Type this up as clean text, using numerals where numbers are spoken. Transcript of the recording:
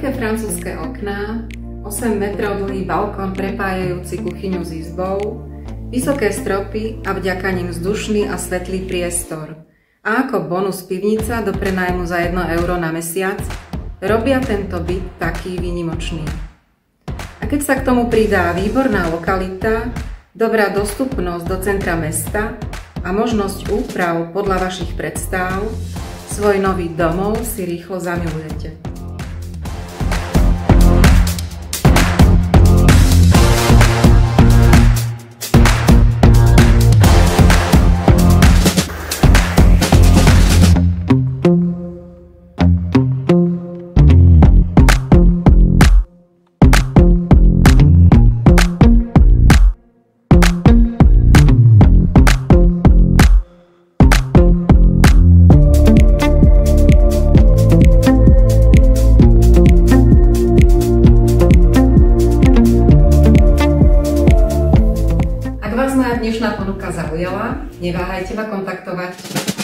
Veľké francúzske okná, 8 metrov dlhý balkón prepájajúci kuchyňu s izbou, vysoké stropy a vďaka nim vzdušný a svetlý priestor. A ako bonus pivnica do prenájmu za 1 euro na mesiac robia tento byt taký výnimočný. A keď sa k tomu pridá výborná lokalita, dobrá dostupnosť do centra mesta a možnosť úprav podľa vašich predstáv, svoj nový domov si rýchlo zamilujete. Ak vás moja dnešná ponuka zaujala, neváhajte ma kontaktovať.